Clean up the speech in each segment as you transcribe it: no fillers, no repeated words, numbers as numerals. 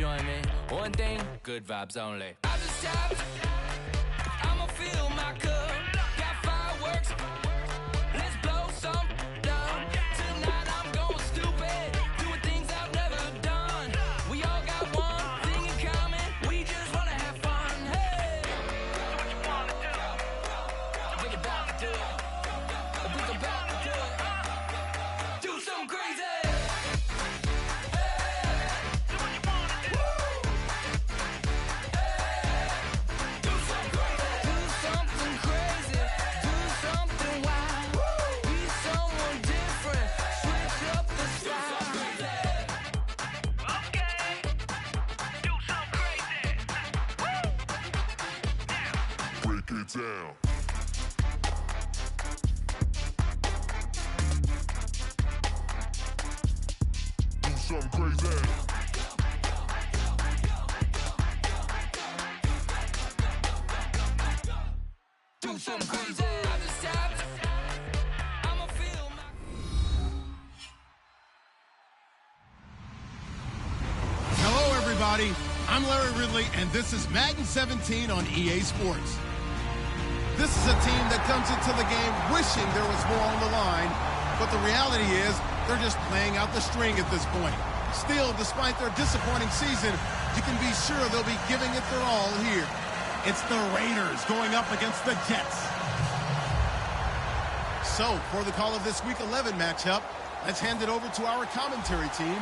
join me. One thing, good vibes only. I just stopped. I'ma fill my cup. Got fireworks. Let's blow some down. Tonight I'm going stupid. Doing things I've never done. We all got one thing in common. We just wanna have fun. Hey, what you wanna do? Think about to do it. Think about to do it. Do something crazy. Down. Do something crazy. Do something crazy. I just stopped. I'ma feel my. Hello, everybody. I'm Larry Ridley, and this is Madden 17 on EA Sports. This is a team that comes into the game wishing there was more on the line, but the reality is they're just playing out the string at this point. Still, despite their disappointing season, you can be sure they'll be giving it their all here. It's the Raiders going up against the Jets. So, for the call of this Week 11 matchup, let's hand it over to our commentary team,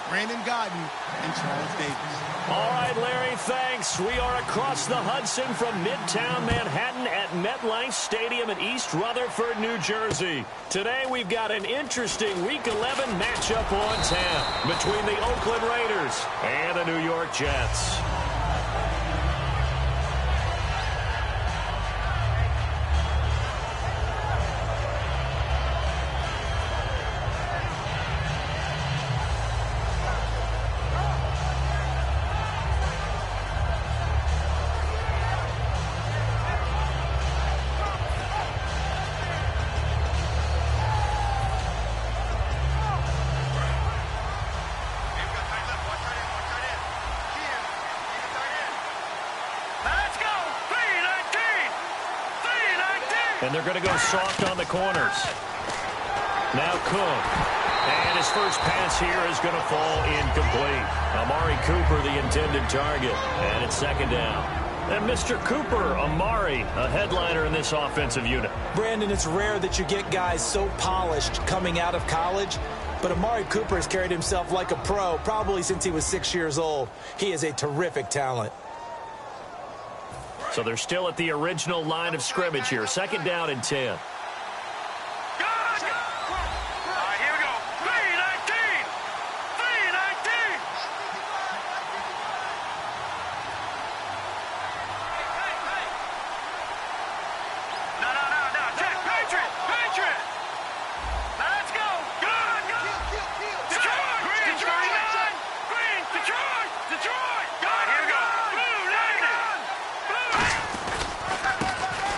Brandon Godden and Charles Davis. All right, Larry, thanks. We are across the Hudson from Midtown Manhattan at MetLife Stadium in East Rutherford, New Jersey. Today, we've got an interesting Week 11 matchup on tap between the Oakland Raiders and the New York Jets. And they're going to go soft on the corners. Now Cook. And his first pass here is going to fall incomplete. Amari Cooper, the intended target. And it's second down. And Mr. Cooper, Amari, a headliner in this offensive unit. Brandon, it's rare that you get guys so polished coming out of college. But Amari Cooper has carried himself like a pro probably since he was 6 years old. He is a terrific talent. So they're still at the original line of scrimmage here. Second down and 10.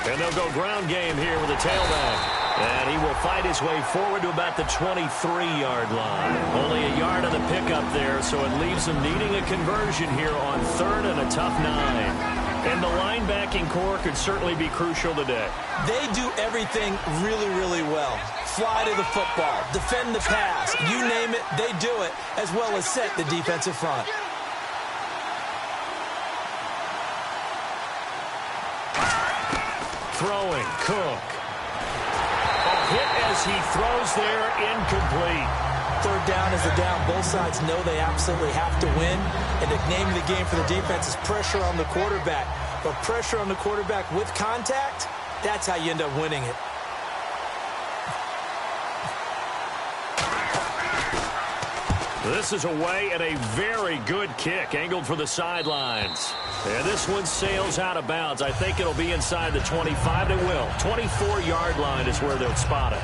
And they'll go ground game here with a tailback. And he will fight his way forward to about the 23-yard line. Only a yard on the pickup there, so it leaves them needing a conversion here on third and a tough 9. And the linebacking core could certainly be crucial today. They do everything really, really well. Fly to the football, defend the pass, you name it, they do it, as well as set the defensive front. Throwing, Cook. A hit as he throws there, incomplete. Third down is the down. Both sides know they absolutely have to win. And the name of the game for the defense is pressure on the quarterback. But pressure on the quarterback with contact, that's how you end up winning it. This is away and a very good kick, angled for the sidelines. And this one sails out of bounds. I think it'll be inside the 25. It will. 24-yard line is where they'll spot it.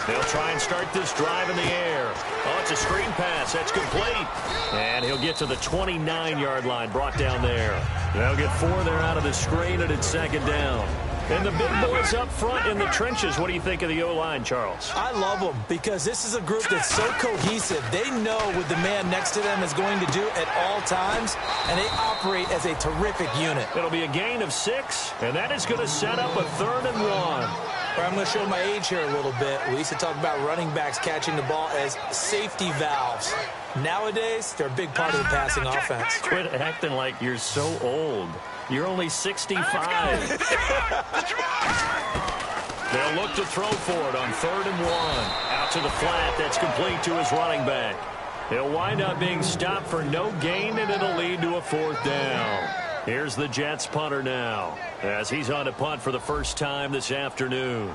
They'll try and start this drive in the air. Oh, it's a screen pass. That's complete. And he'll get to the 29-yard line, brought down there. They'll get 4 there out of the screen, and it's second down. And the big boys up front in the trenches, what do you think of the O-line, Charles? I love them because this is a group that's so cohesive. They know what the man next to them is going to do at all times, and they operate as a terrific unit. It'll be a gain of 6, and that is going to set up a 3rd and 1. I'm going to show my age here a little bit. We used to talk about running backs catching the ball as safety valves. Nowadays, they're a big part of the passing offense. Quit acting like you're so old. You're only 65. They'll look to throw for it on 3rd and 1. Out to the flat. That's complete to his running back. He'll wind up being stopped for no gain, and it'll lead to a 4th down. Here's the Jets punter now, as he's on to punt for the first time this afternoon.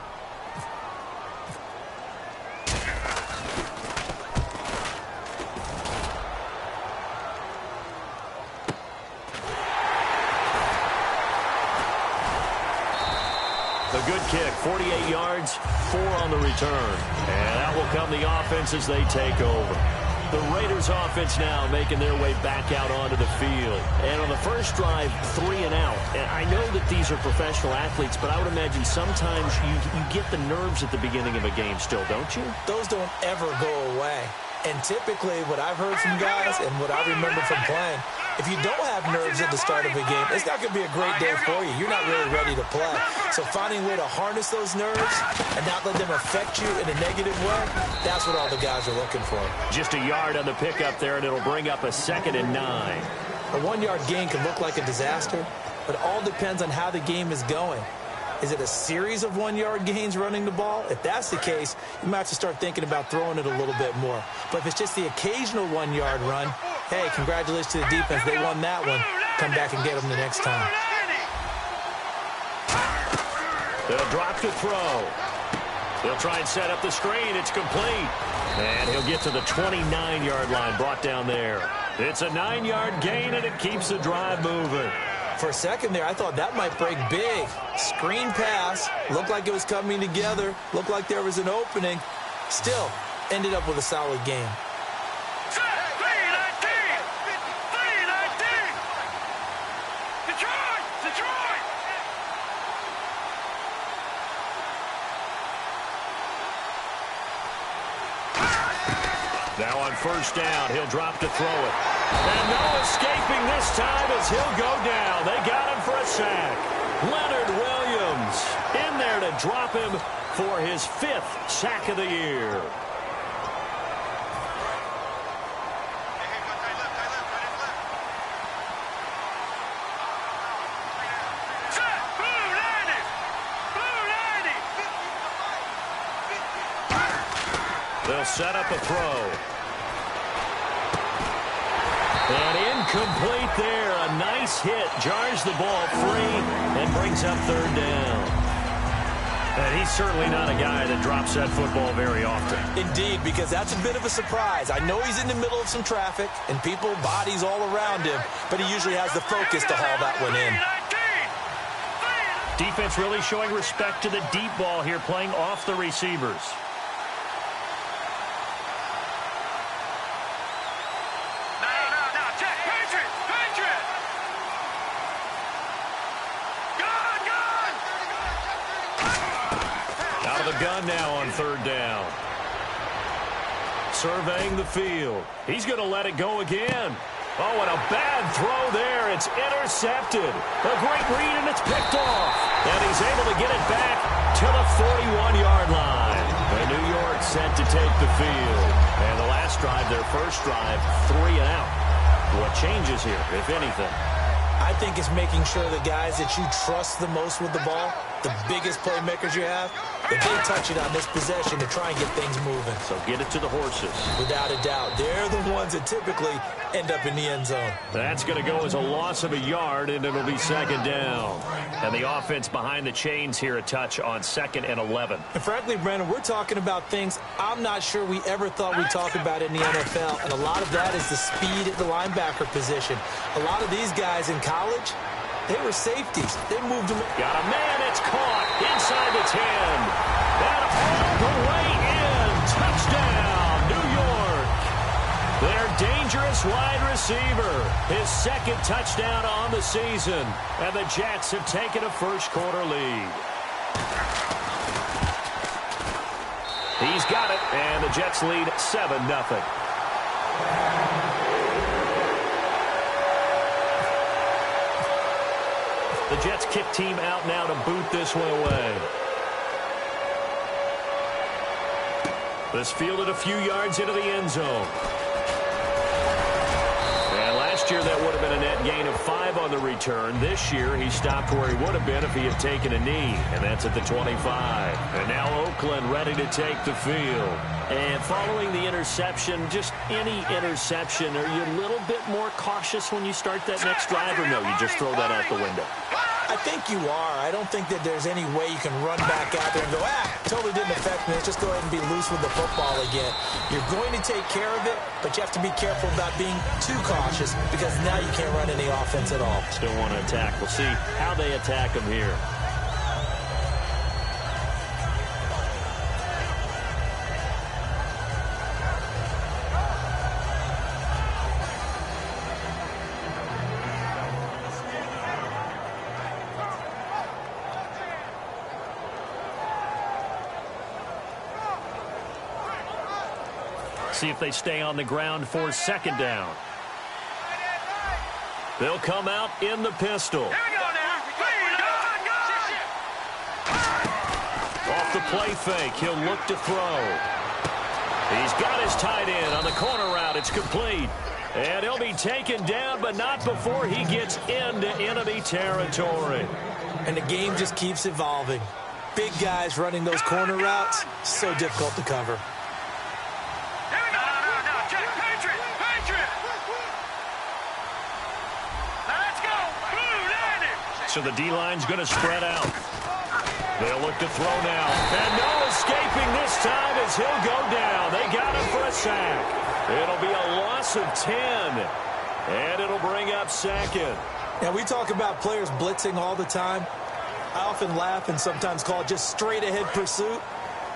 A good kick, 48 yards, 4 on the return. And that will come the offense as they take over. The Raiders offense now making their way back out onto the field. And on the first drive, 3 and out. And I know that these are professional athletes, but I would imagine sometimes you get the nerves at the beginning of a game still, don't you? Those don't ever go away. And typically what I've heard from guys and what I remember from playing, if you don't have nerves at the start of a game, it's not going to be a great day for you. You're not really ready to play. So finding a way to harness those nerves and not let them affect you in a negative way, that's what all the guys are looking for. Just a yard on the pickup there, and it'll bring up a 2nd and 9. A 1-yard gain can look like a disaster, but it all depends on how the game is going. Is it a series of 1-yard gains running the ball? If that's the case, you might have to start thinking about throwing it a little bit more. But if it's just the occasional 1-yard run, hey, congratulations to the defense. They won that one. Come back and get them the next time. They'll drop to throw. They'll try and set up the screen. It's complete. And he'll get to the 29-yard line, brought down there. It's a 9-yard gain, and it keeps the drive moving. For a second there, I thought that might break big. Screen pass. Looked like it was coming together. Looked like there was an opening. Still, ended up with a solid game. Now on first down, he'll drop to throw it. And no escaping this time as he'll go down. They got him for a sack. Leonard Williams in there to drop him for his 5th sack of the year. They'll set up a throw. And incomplete there. A nice hit. Jars the ball free and brings up 3rd down. And he's certainly not a guy that drops that football very often. Indeed, because that's a bit of a surprise. I know he's in the middle of some traffic and people, bodies all around him, but he usually has the focus to haul that one in. Defense really showing respect to the deep ball here, playing off the receivers. Gun now on 3rd down. Surveying the field. He's going to let it go again. Oh, and a bad throw there. It's intercepted. A great read, and it's picked off. And he's able to get it back to the 41-yard line. And New York set to take the field. And the last drive, their first drive, 3 and out. What changes here, if anything? I think it's making sure the guys that you trust the most with the ball, the biggest playmakers you have, if they touch it on this possession to try and get things moving. So get it to the horses. Without a doubt. They're the ones that typically end up in the end zone. That's going to go as a loss of a yard, and it'll be 2nd down. And the offense behind the chains here a touch on 2nd and 11. And frankly, Brandon, we're talking about things I'm not sure we ever thought we'd talk about in the NFL. And a lot of that is the speed at the linebacker position. A lot of these guys in college, they were safeties. They moved them. Got a man. It's caught inside the 10. And all the way in. Touchdown, New York. They're dangerous this wide receiver. His second touchdown on the season. And the Jets have taken a first-quarter lead. He's got it, and the Jets lead 7-0. The Jets kick team out now to boot this one away. This fielded a few yards into the end zone. And last year that would have been a net gain of 5 on the return. This year he stopped where he would have been if he had taken a knee, and that's at the 25. And now Oakland ready to take the field. And following the interception, just any interception, are you a little bit more cautious when you start that next drive, or no, you just throw that out the window? I think you are. I don't think that there's any way you can run back out there and go, totally didn't affect me. Let's just go ahead and be loose with the football again. You're going to take care of it, but you have to be careful about being too cautious because now you can't run any offense at all. Still want to attack. We'll see how they attack them here. See if they stay on the ground for second down. They'll come out in the pistol. Off the play fake, he'll look to throw. He's got his tight end on the corner route. It's complete. And he'll be taken down, but not before he gets into enemy territory. And the game just keeps evolving. Big guys running those corner routes, so difficult to cover. So the D-line's going to spread out. They'll look to throw now. And no escaping this time as he'll go down. They got him for a sack. It'll be a loss of 10. And it'll bring up second. Now, we talk about players blitzing all the time. I often laugh and sometimes call it just straight-ahead pursuit.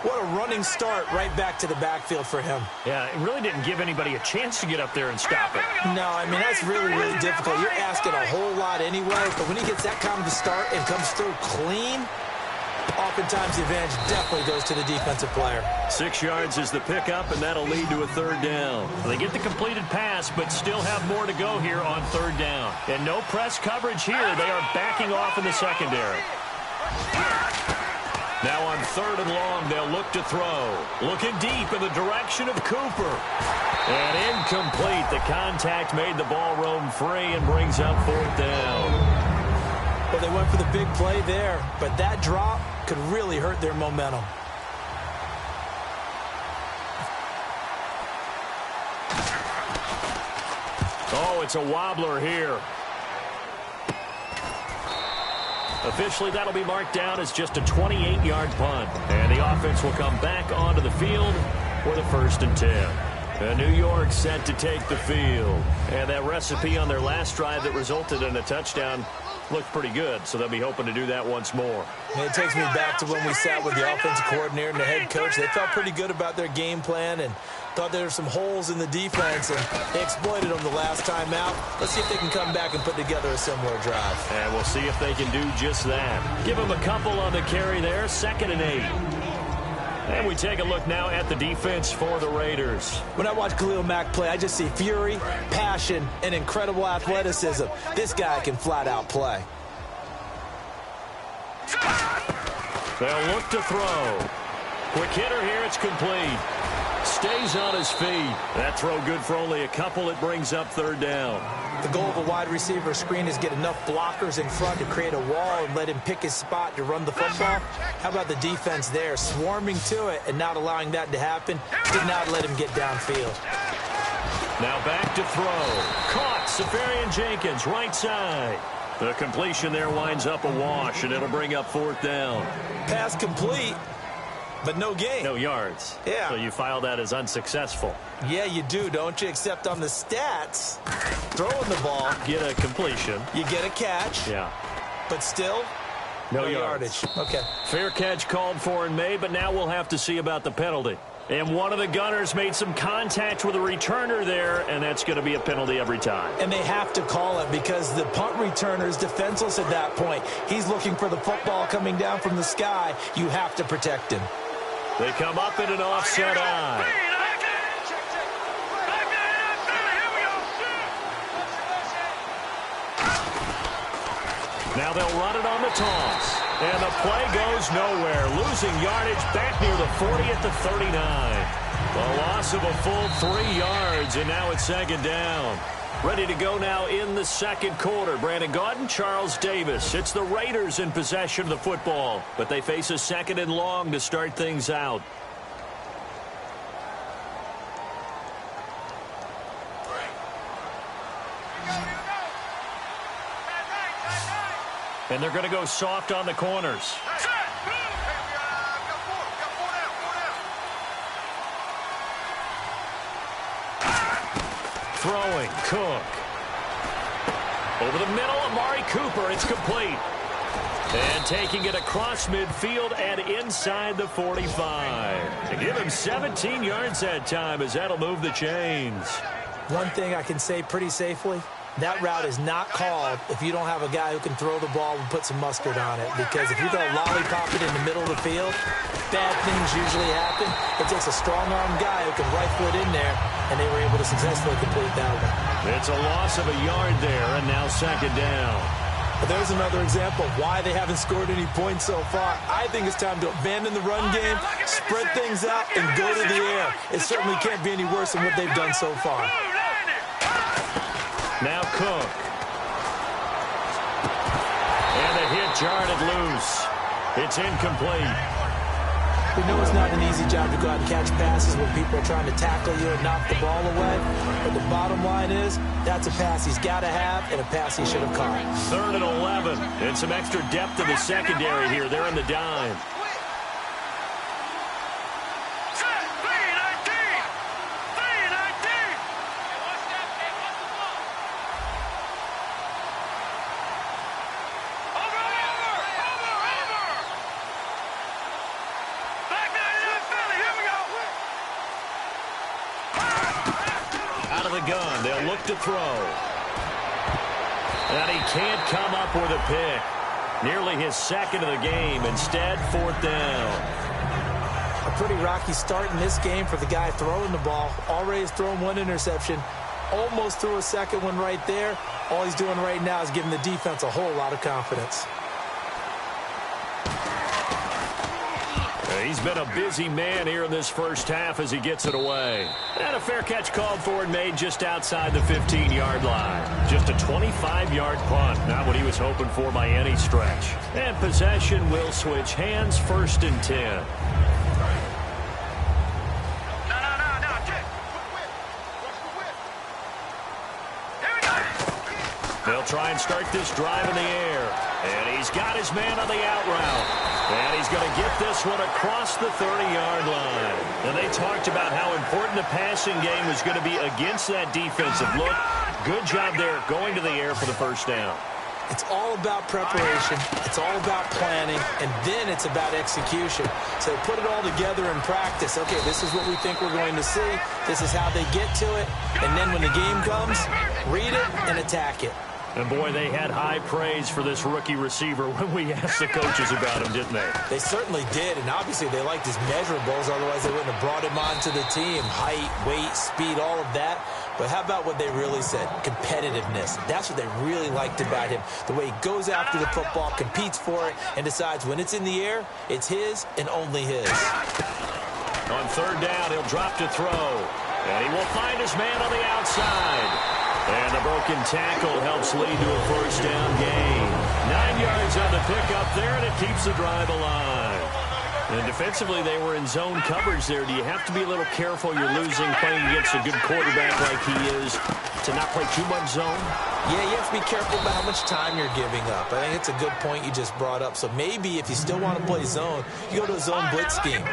What a running start right back to the backfield for him. Yeah, it really didn't give anybody a chance to get up there and stop it. No, I mean, that's really, really difficult. You're asking a whole lot anyway, but when he gets that kind of a start and comes through clean, oftentimes the advantage definitely goes to the defensive player. 6 yards is the pickup, and that'll lead to a third down. They get the completed pass, but still have more to go here on third down. And no press coverage here. They are backing off in the secondary. Now on third and long, they'll look to throw. Looking deep in the direction of Cooper. And incomplete. The contact made the ball roam free and brings up fourth down. Well, they went for the big play there, but that drop could really hurt their momentum. Oh, it's a wobbler here. Officially, that'll be marked down as just a 28-yard punt. And the offense will come back onto the field for the 1st and 10. And New York set to take the field. And that recipe on their last drive that resulted in a touchdown looked pretty good, so they'll be hoping to do that once more. And it takes me back to when we sat with the offensive coordinator and the head coach. They felt pretty good about their game plan and thought there were some holes in the defense, and they exploited them the last time out. Let's see if they can come back and put together a similar drive. And we'll see if they can do just that. Give them a couple on the carry there, 2nd and 8. And we take a look now at the defense for the Raiders. When I watch Khalil Mack play, I just see fury, passion, and incredible athleticism. This guy can flat out play. They'll look to throw. Quick hitter here, it's complete. Stays on his feet. That throw good for only a couple. It brings up third down. The goal of a wide receiver screen is get enough blockers in front to create a wall and let him pick his spot to run the football. How about the defense there, swarming to it and not allowing that to happen? Did not let him get downfield. Now back to throw. Caught, Safarian Jenkins, right side. The completion there winds up a wash, and it'll bring up fourth down. Pass complete, but no gain. No yards. Yeah. So you file that as unsuccessful. Yeah, you do, don't you? Except on the stats, throwing the ball. Get a completion. You get a catch. Yeah. But still, no yardage. Okay. Fair catch called for and made, but now we'll have to see about the penalty. And one of the gunners made some contact with a returner there, and that's going to be a penalty every time. And they have to call it because the punt returner is defenseless at that point. He's looking for the football coming down from the sky. You have to protect him. They come up in an offset eye. Now they'll run it on the toss. And the play goes nowhere. Losing yardage back near the 40 at the 39. A loss of a full 3 yards, and now it's second down. Ready to go now in the second quarter. Brandon Gaudin, Charles Davis. It's the Raiders in possession of the football, but they face a second and long to start things out. And they're going to go soft on the corners. Throwing, Cook. Over the middle, Amari Cooper. It's complete. And taking it across midfield and inside the 45. To give him 17 yards that time, as that'll move the chains. One thing I can say pretty safely, that route is not called if you don't have a guy who can throw the ball and put some mustard on it. Because if you're going to lollipop it in the middle of the field, bad things usually happen. It takes a strong-arm guy who can rifle it in there, and they were able to successfully complete that one. It's a loss of a yard there, and now second down. But there's another example of why they haven't scored any points so far. I think it's time to abandon the run game, spread things out, and go to the air. It certainly can't be any worse than what they've done so far. Now Cook. And the hit jarred it loose. It's incomplete. We know it's not an easy job to go out and catch passes when people are trying to tackle you and knock the ball away. But the bottom line is, that's a pass he's got to have and a pass he should have caught. 3rd and 11. And some extra depth in the secondary here. They're in the dime. Gun. They'll look to throw. And he can't come up with a pick. Nearly his second of the game. Instead, 4th down. A pretty rocky start in this game for the guy throwing the ball. Already has thrown 1 interception. Almost threw a second one right there. All he's doing right now is giving the defense a whole lot of confidence. He's been a busy man here in this first half as he gets it away. And a fair catch called for and made just outside the 15-yard line. Just a 25-yard punt, not what he was hoping for by any stretch. And possession will switch hands, 1st and 10. They'll try and start this drive in the air. And he's got his man on the out route. And he's going to get this one across the 30-yard line. And they talked about how important the passing game was going to be against that defensive look. Good job there going to the air for the first down. It's all about preparation. It's all about planning. And then it's about execution. So put it all together in practice. Okay, this is what we think we're going to see. This is how they get to it. And then when the game comes, read it and attack it. And, boy, they had high praise for this rookie receiver when we asked the coaches about him, didn't they? They certainly did, and obviously they liked his measurables. Otherwise, they wouldn't have brought him onto the team. Height, weight, speed, all of that. But how about what they really said? Competitiveness. That's what they really liked about him. The way he goes after the football, competes for it, and decides when it's in the air, it's his and only his. On 3rd down, he'll drop to throw. And he will find his man on the outside. And the broken tackle helps lead to a 1st down gain. 9 yards on the pickup there, and it keeps the drive alive. And defensively, they were in zone coverage there. Do you have to be a little careful? You're losing playing against a good quarterback like he is to not play too much zone? Yeah, you have to be careful about how much time you're giving up. I think it's a good point you just brought up. So maybe if you still want to play zone, you go to a zone blitz scheme.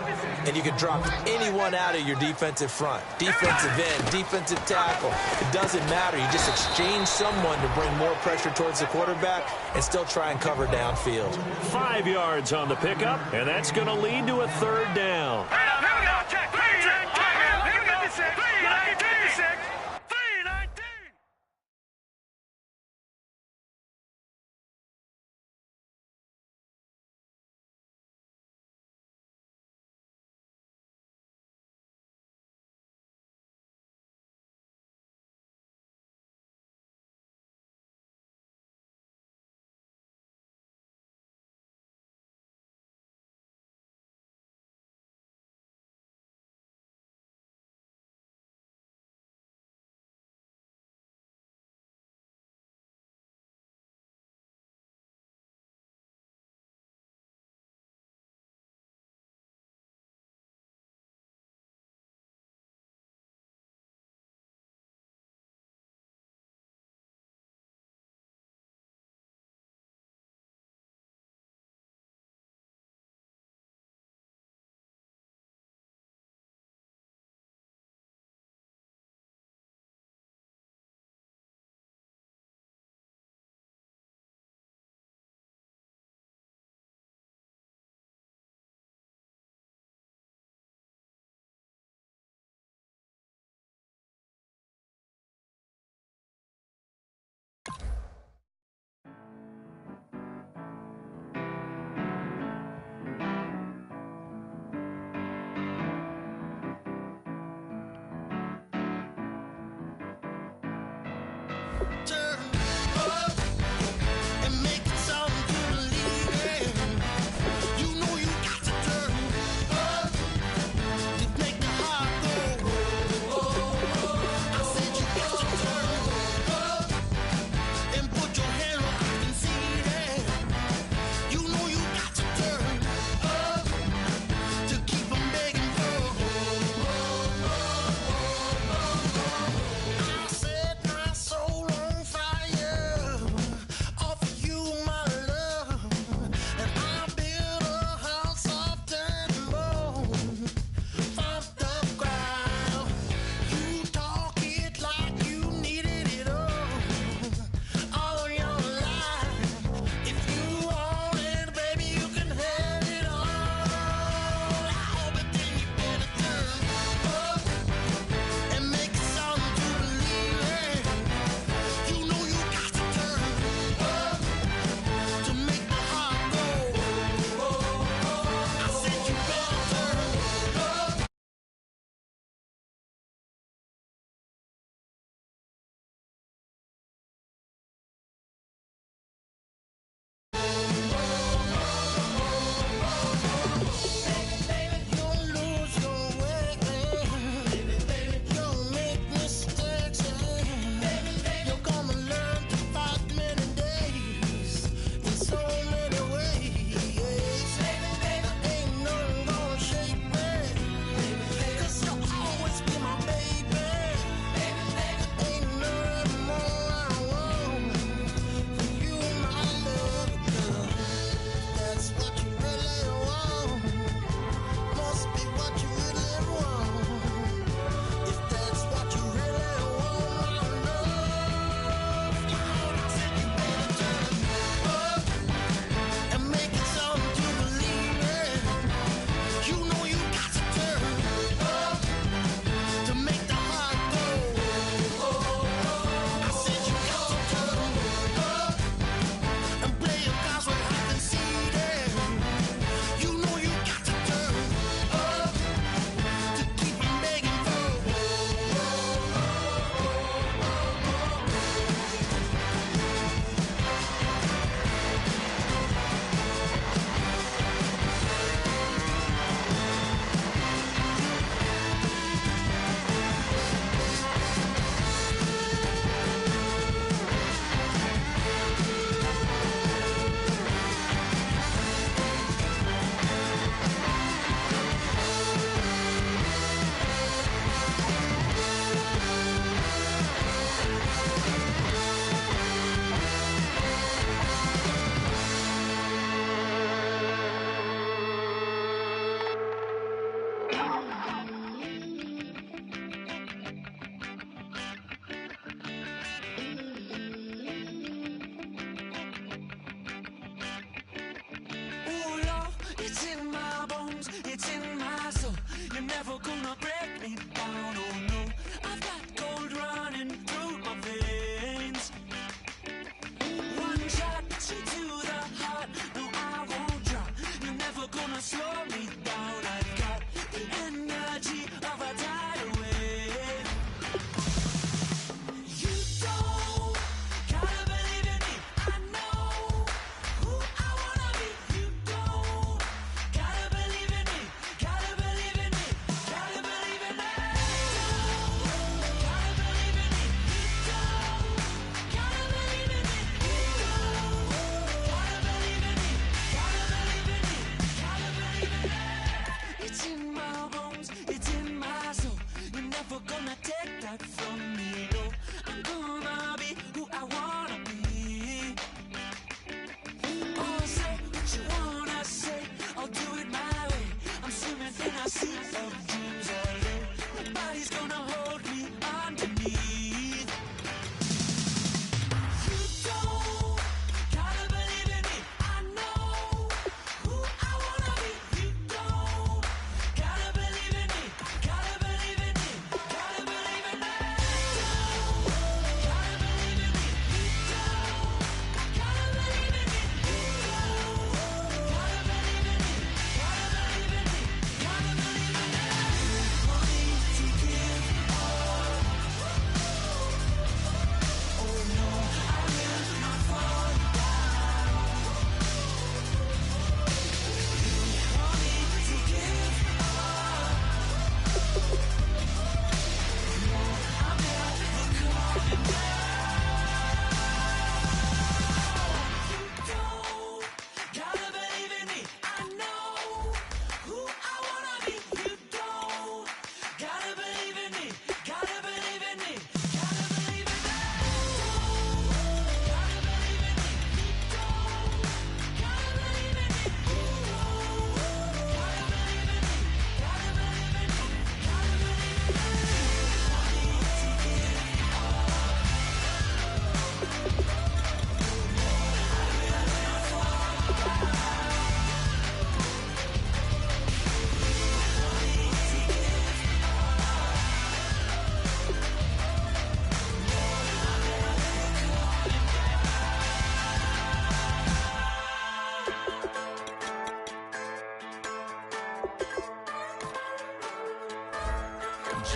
And you can drop anyone out of your defensive front. Defensive end, defensive tackle. It doesn't matter. You just exchange someone to bring more pressure towards the quarterback and still try and cover downfield. 5 yards on the pickup, and that's going to lead to a 3rd down.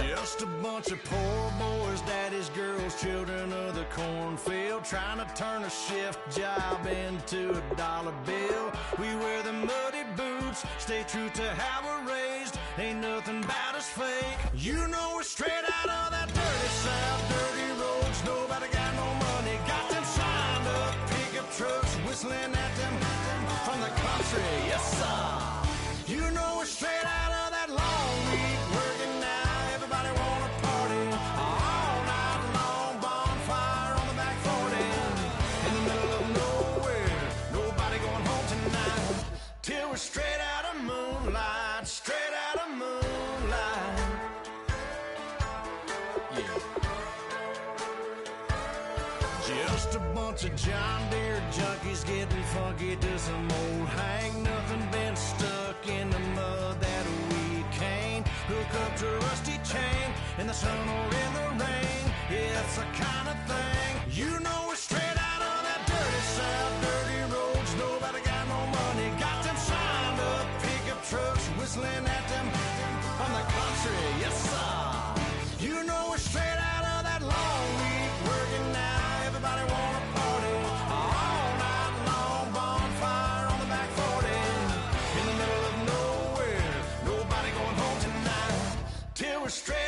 Just a bunch of poor boys, daddies, girls, children of the cornfield, trying to turn a shift job into a dollar bill. We wear the muddy boots, stay true to how we're raised. Ain't nothing about us fake. You know we're straight out of that dirty South, dirty roads. Nobody got no money, got them signed up pickup trucks, whistling at them from the country. Yes, sir. You know we're straight out of that long week working now. Everybody wanna party all night long. Bonfire on the back 40 in the middle of nowhere. Nobody going home tonight till we're straight out of moonlight. Straight out of moonlight. Yeah. Just a bunch of John Deere junkies getting funky to some old hang. Nothing been stuck in the mud that we can't hook up to a rusty chain in the sun or in the rain. Yeah, it's the kind of thing. You know we're straight out of that dirty South, dirty roads. Nobody got no money, got them signed up pickup trucks, whistling at them from the country. Yes, sir. You know we're straight out of that long week working now. Everybody wanna party all night long. Bonfire on the back 40 in the middle of nowhere. Nobody going home tonight till we're straight